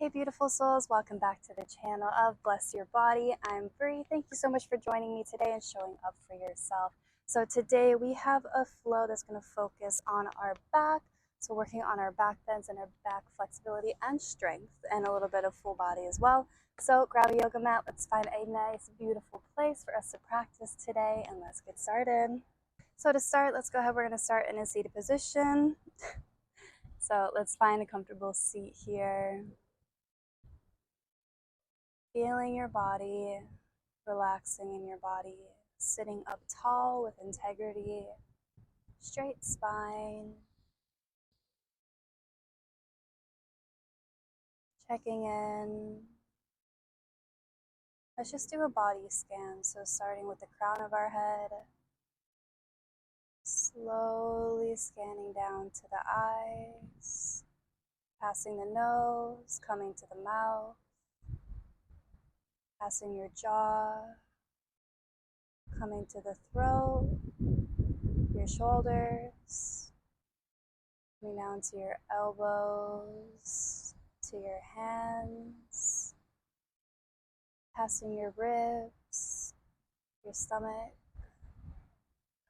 Hey beautiful souls, welcome back to the channel of Bless Your Body. I'm Bri. Thank you so much for joining me today and showing up for yourself. So today we have a flow that's going to focus on our back. So working on our back bends and our back flexibility and strength and a little bit of full body as well. So grab a yoga mat, let's find a nice beautiful place for us to practice today and let's get started. So to start, let's go ahead, we're going to start in a seated position. So let's find a comfortable seat here. Feeling your body, relaxing in your body, sitting up tall with integrity, straight spine, checking in. Let's just do a body scan. So starting with the crown of our head, slowly scanning down to the eyes, passing the nose, coming to the mouth, passing your jaw, coming to the throat, your shoulders, coming down to your elbows, to your hands, passing your ribs, your stomach,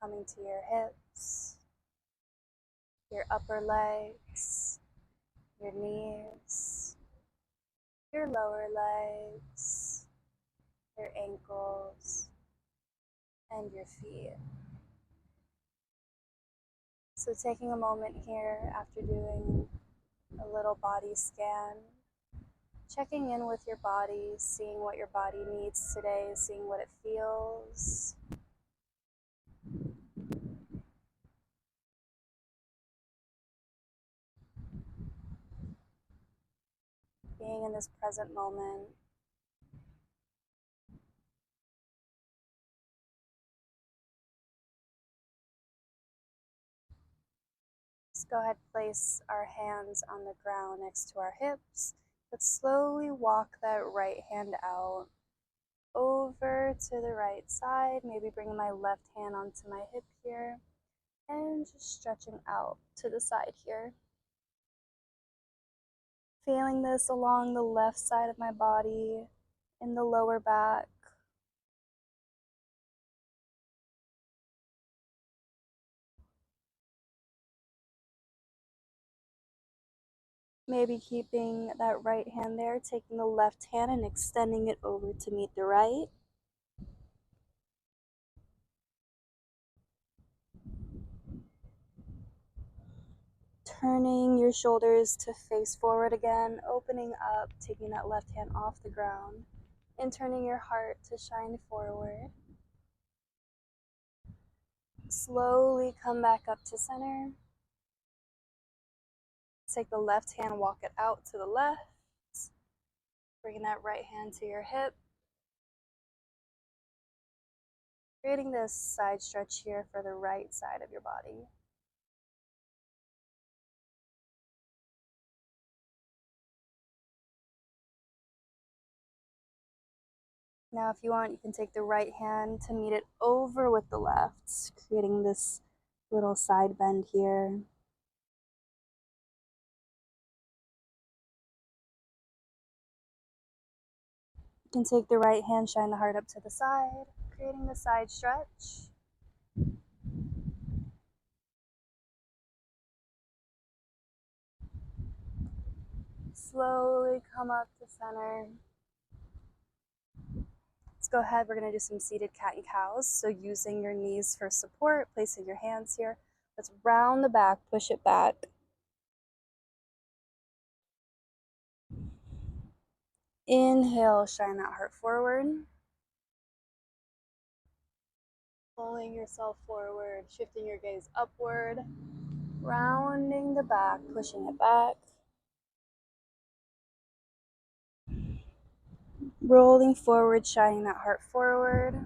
coming to your hips, your upper legs, your knees, your lower legs, your ankles, and your feet. So taking a moment here after doing a little body scan, checking in with your body, seeing what your body needs today, seeing what it feels. Being in this present moment. Let's go ahead and place our hands on the ground next to our hips. Let's slowly walk that right hand out over to the right side. Maybe bringing my left hand onto my hip here and just stretching out to the side here. Feeling this along the left side of my body, in the lower back. Maybe keeping that right hand there, taking the left hand and extending it over to meet the right. Turning your shoulders to face forward again, opening up, taking that left hand off the ground, and turning your heart to shine forward. Slowly come back up to center. Take the left hand, walk it out to the left. Bringing that right hand to your hip. Creating this side stretch here for the right side of your body. Now if you want, you can take the right hand to meet it over with the left, creating this little side bend here. You can take the right hand, shine the heart up to the side, creating the side stretch. Slowly come up to center. Let's go ahead, we're gonna do some seated cat and cows. So using your knees for support, placing your hands here. Let's round the back, push it back. Inhale, shine that heart forward. Pulling yourself forward, shifting your gaze upward. Rounding the back, pushing it back. Rolling forward, shining that heart forward.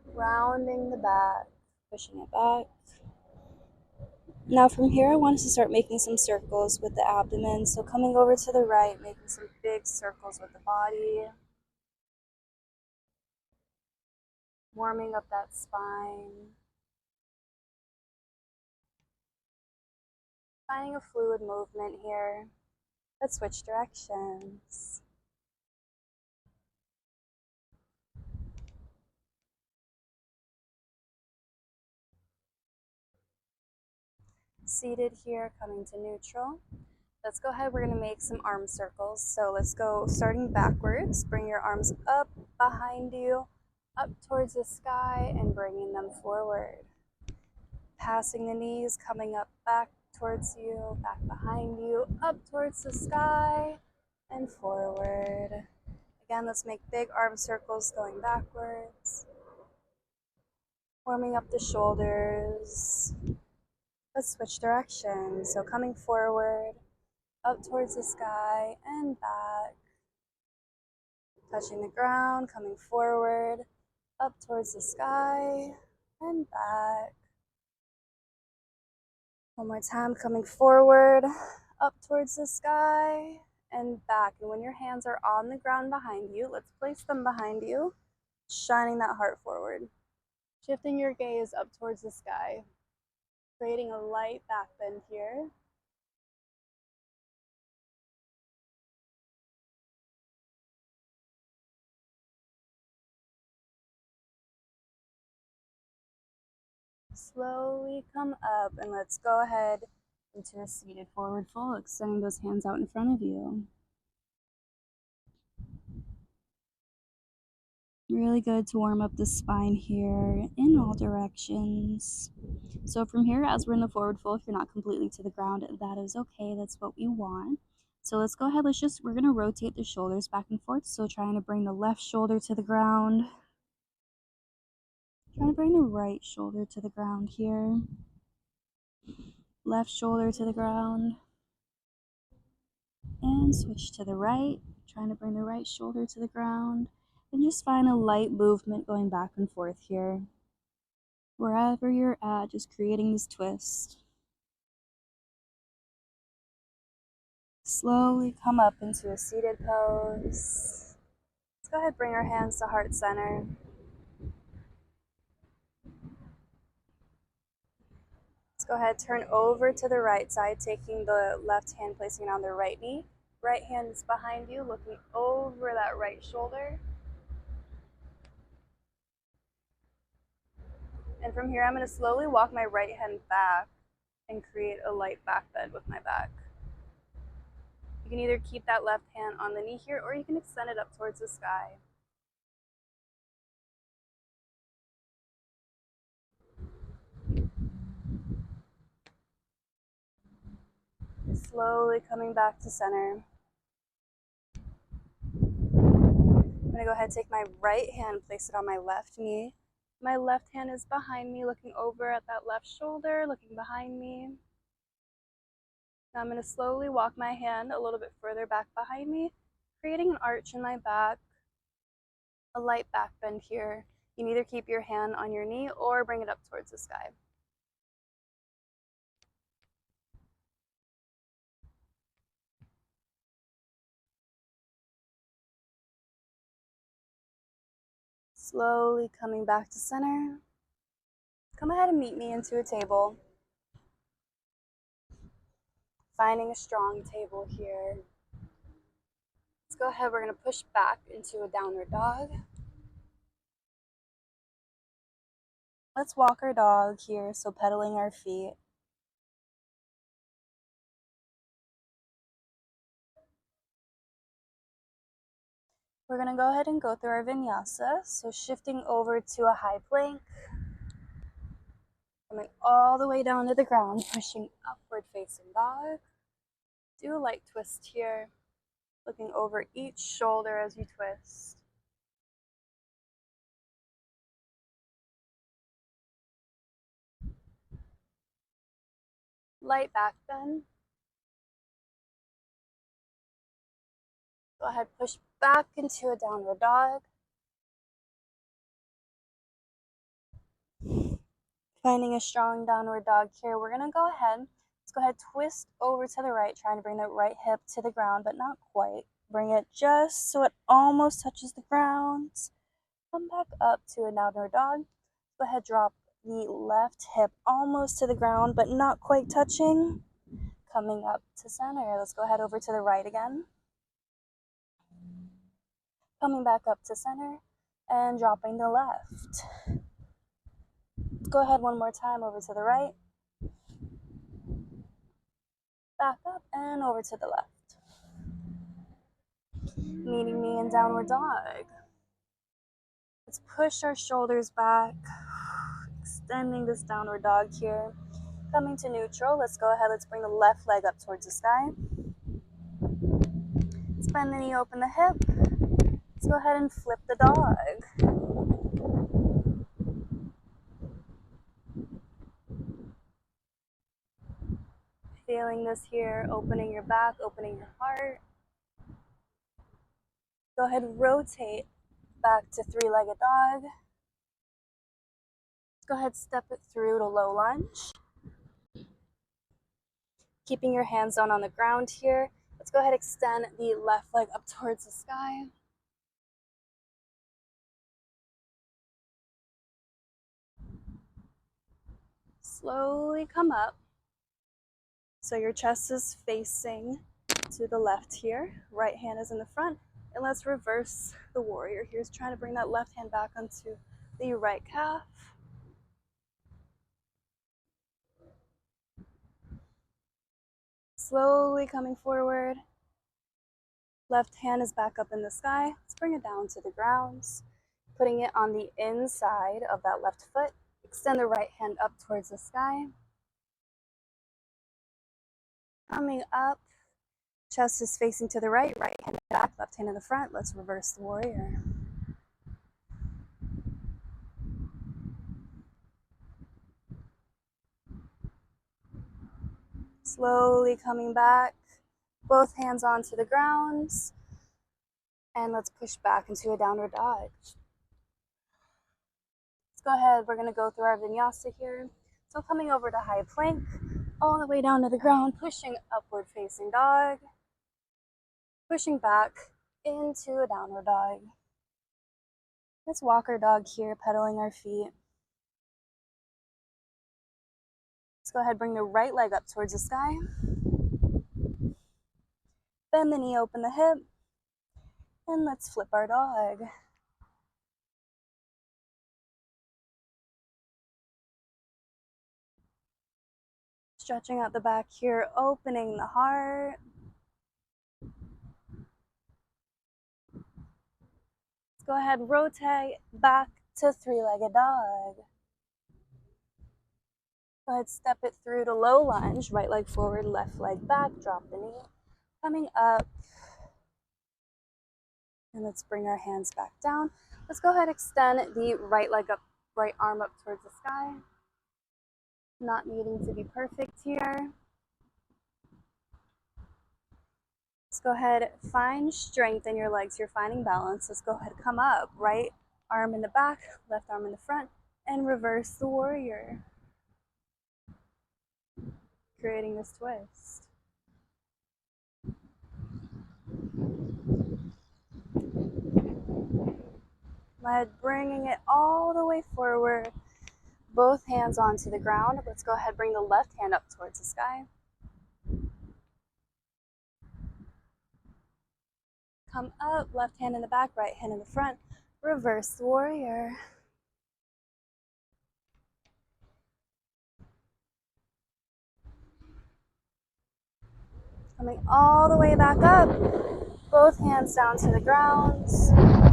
Rounding the back, pushing it back. Now from here, I want us to start making some circles with the abdomen. So coming over to the right, making some big circles with the body. Warming up that spine. Finding a fluid movement here. Let's switch directions. Seated here, coming to neutral. Let's go ahead, we're gonna make some arm circles. So let's go starting backwards. Bring your arms up behind you, up towards the sky, and bringing them forward. Passing the knees, coming up back towards you, back behind you, up towards the sky, and forward. Again, let's make big arm circles going backwards. Warming up the shoulders. Let's switch directions. So coming forward, up towards the sky, and back. Touching the ground, coming forward, up towards the sky, and back. One more time, coming forward, up towards the sky, and back. And when your hands are on the ground behind you, let's place them behind you, shining that heart forward. Shifting your gaze up towards the sky, creating a light back bend here. Slowly come up, and let's go ahead into a seated forward fold, extending those hands out in front of you. Really good to warm up the spine here in all directions. So from here, as we're in the forward fold, if you're not completely to the ground, that is okay. That's what we want. So let's go ahead. We're going to rotate the shoulders back and forth. So trying to bring the left shoulder to the ground. Trying to bring the right shoulder to the ground here. Left shoulder to the ground. And switch to the right. Trying to bring the right shoulder to the ground. And just find a light movement going back and forth here. Wherever you're at, just creating this twist. Slowly come up into a seated pose. Let's go ahead, bring our hands to heart center. Let's go ahead, turn over to the right side, taking the left hand, placing it on the right knee. Right hand is behind you, looking over that right shoulder. And from here, I'm going to slowly walk my right hand back and create a light back bend with my back. You can either keep that left hand on the knee here, or you can extend it up towards the sky. Slowly coming back to center. I'm going to go ahead and take my right hand, place it on my left knee. My left hand is behind me, looking over at that left shoulder, looking behind me. Now I'm going to slowly walk my hand a little bit further back behind me, creating an arch in my back, a light back bend here. You can either keep your hand on your knee or bring it up towards the sky. Slowly coming back to center. Come ahead and meet me into a table. Finding a strong table here. Let's go ahead, we're going to push back into a downward dog. Let's walk our dog here, so pedaling our feet. We're going to go ahead and go through our vinyasa, so shifting over to a high plank. Coming all the way down to the ground, pushing upward facing dog. Do a light twist here, looking over each shoulder as you twist. Light back bend. Go ahead, push back into a downward dog. Finding a strong downward dog here. We're going to go ahead. Let's go ahead, twist over to the right, trying to bring that right hip to the ground, but not quite. Bring it just so it almost touches the ground. Come back up to a downward dog. Go ahead, drop the left hip almost to the ground, but not quite touching. coming up to center. Let's go ahead over to the right again. Coming back up to center and dropping the left. Let's go ahead one more time over to the right. Back up and over to the left. Meeting me in downward dog. Let's push our shoulders back, extending this downward dog here. Coming to neutral, let's go ahead, let's bring the left leg up towards the sky. Let's bend the knee, open the hip. Let's go ahead and flip the dog. Feeling this here, opening your back, opening your heart. Go ahead, rotate back to three-legged dog. Let's go ahead, step it through to low lunge. Keeping your hands down on the ground here. Let's go ahead, extend the left leg up towards the sky. Slowly come up. So your chest is facing to the left here. Right hand is in the front. And let's reverse the warrior. Here's trying to bring that left hand back onto the right calf. Slowly coming forward. Left hand is back up in the sky. Let's bring it down to the ground. Putting it on the inside of that left foot. Extend the right hand up towards the sky. Coming up. Chest is facing to the right. Right hand back, left hand in the front. Let's reverse the warrior. Slowly coming back, both hands onto the ground, and let's push back into a downward dog. Let's go ahead, we're going to go through our vinyasa here. So coming over to high plank, all the way down to the ground, pushing upward facing dog, pushing back into a downward dog. Let's walk our dog here, pedaling our feet. Let's go ahead, bring the right leg up towards the sky. Bend the knee, open the hip, and let's flip our dog. Stretching out the back here, opening the heart. Let's go ahead, rotate back to three-legged dog. Go ahead, step it through to low lunge, right leg forward, left leg back, drop the knee. Coming up, and let's bring our hands back down. Let's go ahead, extend the right leg up, right arm up towards the sky. Not needing to be perfect here. Let's go ahead, find strength in your legs. You're finding balance. Let's go ahead, come up, right arm in the back, left arm in the front, and reverse the warrior. Creating this twist. Bringing it all the way forward, both hands onto the ground. Let's go ahead, bring the left hand up towards the sky. Come up, left hand in the back, right hand in the front. Reverse the warrior. Coming all the way back up, both hands down to the ground.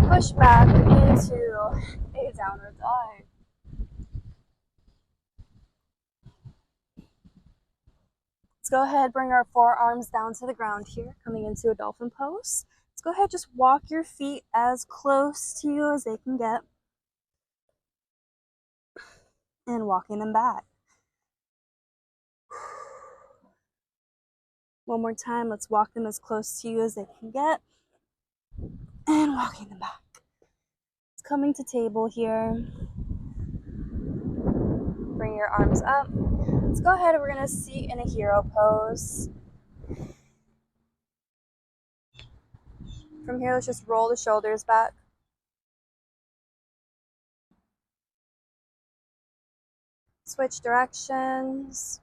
Push back into a downward dog. Let's go ahead, bring our forearms down to the ground here, coming into a dolphin pose. Let's go ahead, just walk your feet as close to you as they can get. And walking them back. One more time, let's walk them as close to you as they can get. And walking them back. It's coming to table here. Bring your arms up. Let's go ahead and we're going to seat in a hero pose. From here, let's just roll the shoulders back. Switch directions.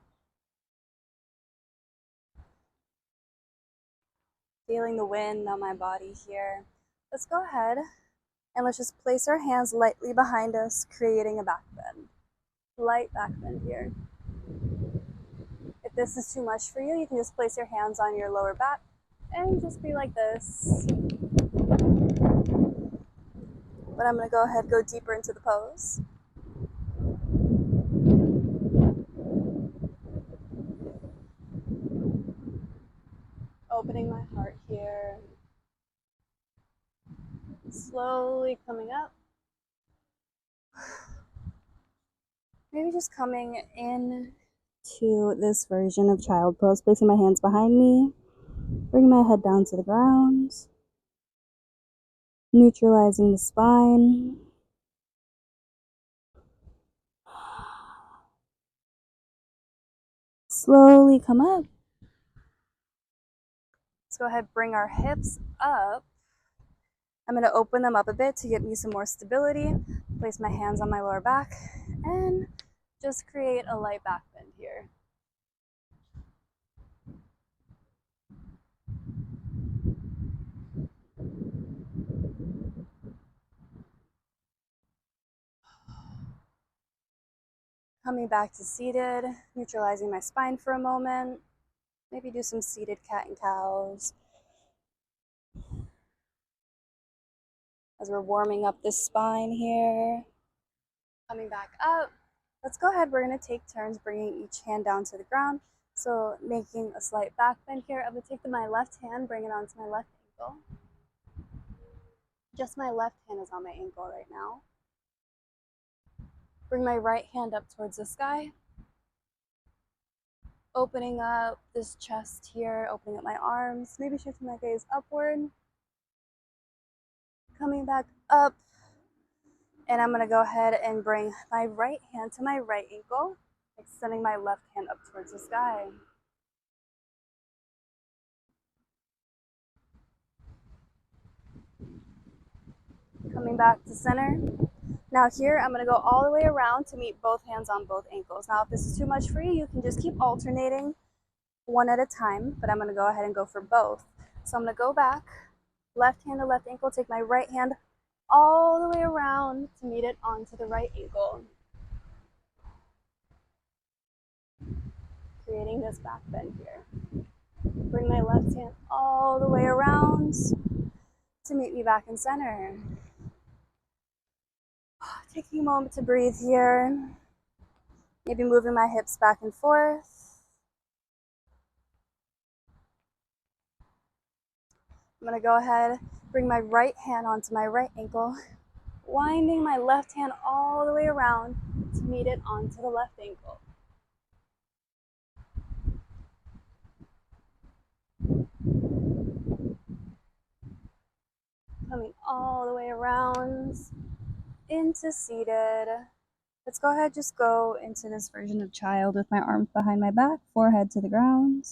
feeling the wind on my body here. Let's go ahead and let's just place our hands lightly behind us, creating a back bend. Light back bend here. If this is too much for you, you can just place your hands on your lower back and just be like this. But I'm going to go ahead and go deeper into the pose. Opening my heart here. Slowly coming up. Maybe just coming in to this version of child pose, placing my hands behind me, bringing my head down to the ground, neutralizing the spine. Slowly come up. Let's go ahead and bring our hips up. I'm going to open them up a bit to get me some more stability. Place my hands on my lower back and just create a light back bend here. Coming back to seated, neutralizing my spine for a moment. Maybe do some seated cat and cows. As we're warming up this spine here. Coming back up. Let's go ahead, we're going to take turns bringing each hand down to the ground. So making a slight back bend here. I'm going to take my left hand, bring it onto my left ankle. Just my left hand is on my ankle right now. Bring my right hand up towards the sky. Opening up this chest here, opening up my arms, maybe shifting my gaze upward. Coming back up. And I'm going to go ahead and bring my right hand to my right ankle, extending my left hand up towards the sky. Coming back to center. Now here, I'm going to go all the way around to meet both hands on both ankles. Now, if this is too much for you, you can just keep alternating one at a time, but I'm going to go ahead and go for both. So I'm going to go back, left hand to left ankle, take my right hand all the way around to meet it onto the right ankle. Creating this back bend here. Bring my left hand all the way around to meet me back in center. Taking a moment to breathe here. Maybe moving my hips back and forth. I'm going to go ahead, bring my right hand onto my right ankle, winding my left hand all the way around to meet it onto the left ankle. Coming all the way around into seated. Let's go ahead, just go into this version of child with my arms behind my back, forehead to the ground.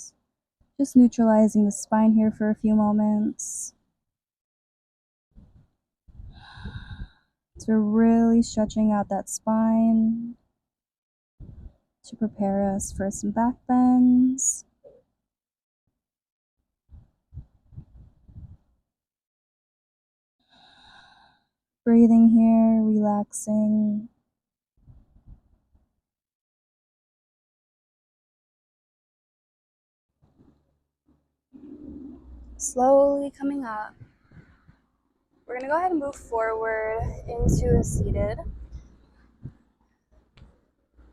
Just neutralizing the spine here for a few moments. So we're really stretching out that spine to prepare us for some back bends. Breathing here, relaxing. Slowly coming up. We're going to go ahead and move forward into a seated.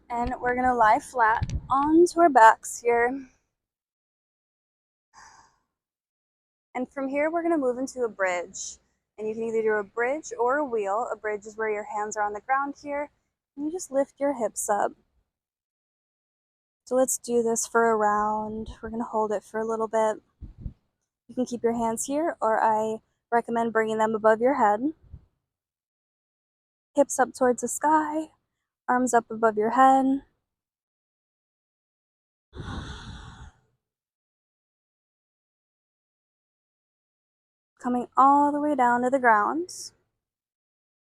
And we're going to lie flat onto our backs here. And from here, we're going to move into a bridge. And you can either do a bridge or a wheel. A bridge is where your hands are on the ground here. And you just lift your hips up. So let's do this for a round. We're going to hold it for a little bit. You can keep your hands here, or I recommend bringing them above your head. Hips up towards the sky, arms up above your head. Coming all the way down to the ground.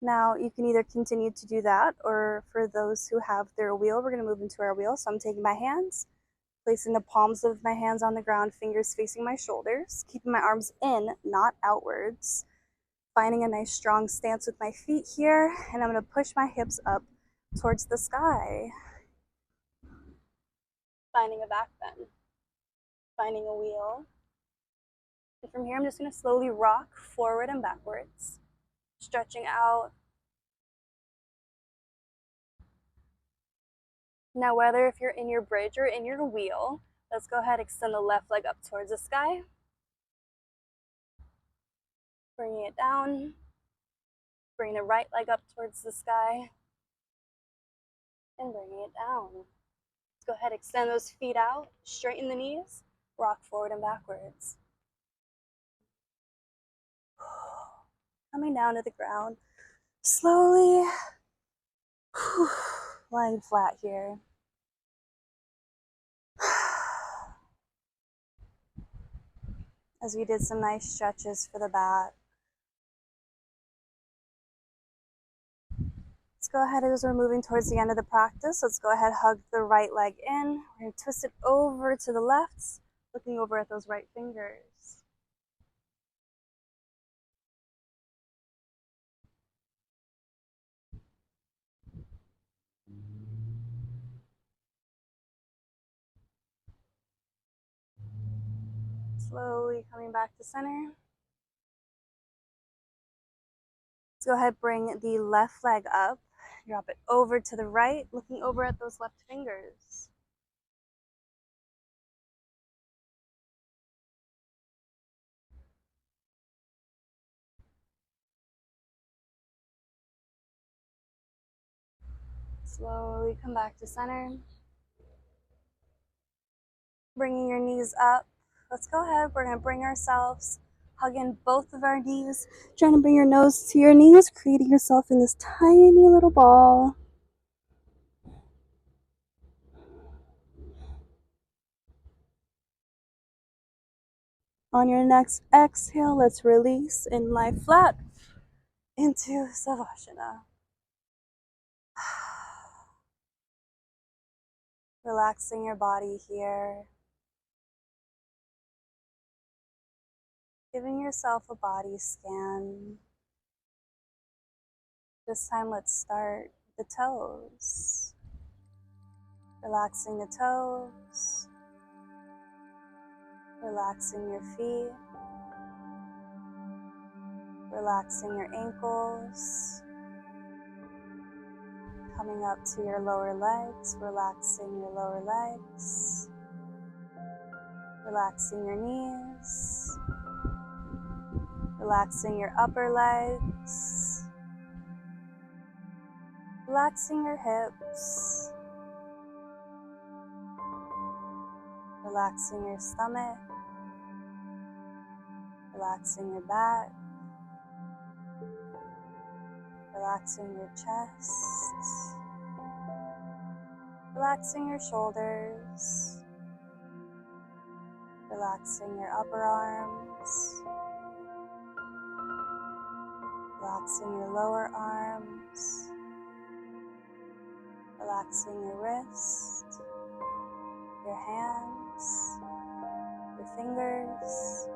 Now you can either continue to do that, or for those who have their wheel, we're going to move into our wheel. So I'm taking my hands, Placing the palms of my hands on the ground, fingers facing my shoulders, keeping my arms in, not outwards. Finding a nice strong stance with my feet here, and I'm going to push my hips up towards the sky. Finding a back bend, finding a wheel. And from here, I'm just going to slowly rock forward and backwards, stretching out. Now, whether if you're in your bridge or in your wheel, let's go ahead and extend the left leg up towards the sky. Bringing it down. Bring the right leg up towards the sky. And bringing it down. Let's go ahead and extend those feet out, straighten the knees, rock forward and backwards. Coming down to the ground, slowly lying flat here. As we did some nice stretches for the back. Let's go ahead as we're moving towards the end of the practice. Let's go ahead, hug the right leg in. We're going to twist it over to the left, looking over at those right fingers. Slowly coming back to center. Let's go ahead, bring the left leg up. Drop it over to the right, looking over at those left fingers. Slowly come back to center. Bringing your knees up. Let's go ahead, we're going to bring ourselves, hug in both of our knees, trying to bring your nose to your knees, creating yourself in this tiny little ball. On your next exhale, let's release and lie flat into Savasana. Relaxing your body here. Giving yourself a body scan. This time, let's start with the toes. Relaxing the toes. Relaxing your feet. Relaxing your ankles. Coming up to your lower legs, relaxing your lower legs. Relaxing your knees. Relaxing your upper legs. Relaxing your hips. Relaxing your stomach. Relaxing your back. Relaxing your chest. Relaxing your shoulders. Relaxing your upper arms. Relaxing your lower arms. Relaxing your wrist, your hands, your fingers.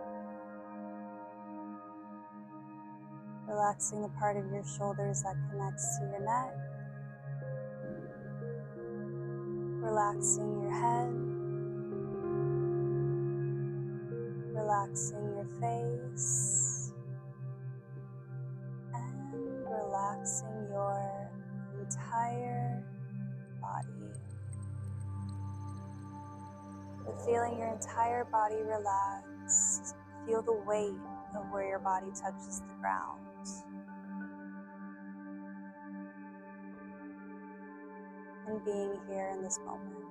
Relaxing the part of your shoulders that connects to your neck. Relaxing your head. Relaxing your face. And relaxing your entire body. But feeling your entire body relaxed, feel the weight of where your body touches the ground. And being here in this moment.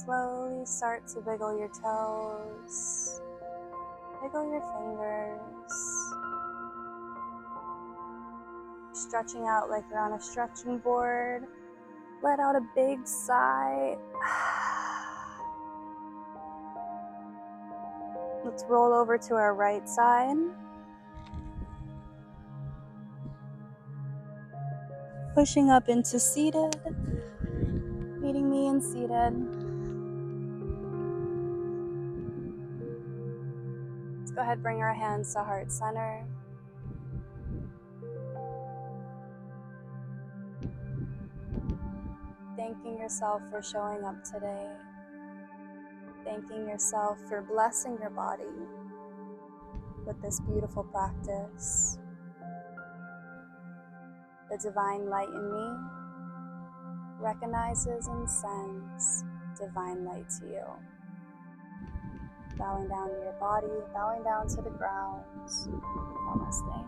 Slowly start to wiggle your toes, wiggle your fingers, stretching out like you're on a stretching board. Let out a big sigh. Let's roll over to our right side. Pushing up into seated, meeting me in seated. Let's go ahead, bring our hands to heart center. Thanking yourself for showing up today. Thanking yourself for blessing your body with this beautiful practice. The divine light in me recognizes and sends divine light to you. Bowing down to your body, bowing down to the ground. Namaste.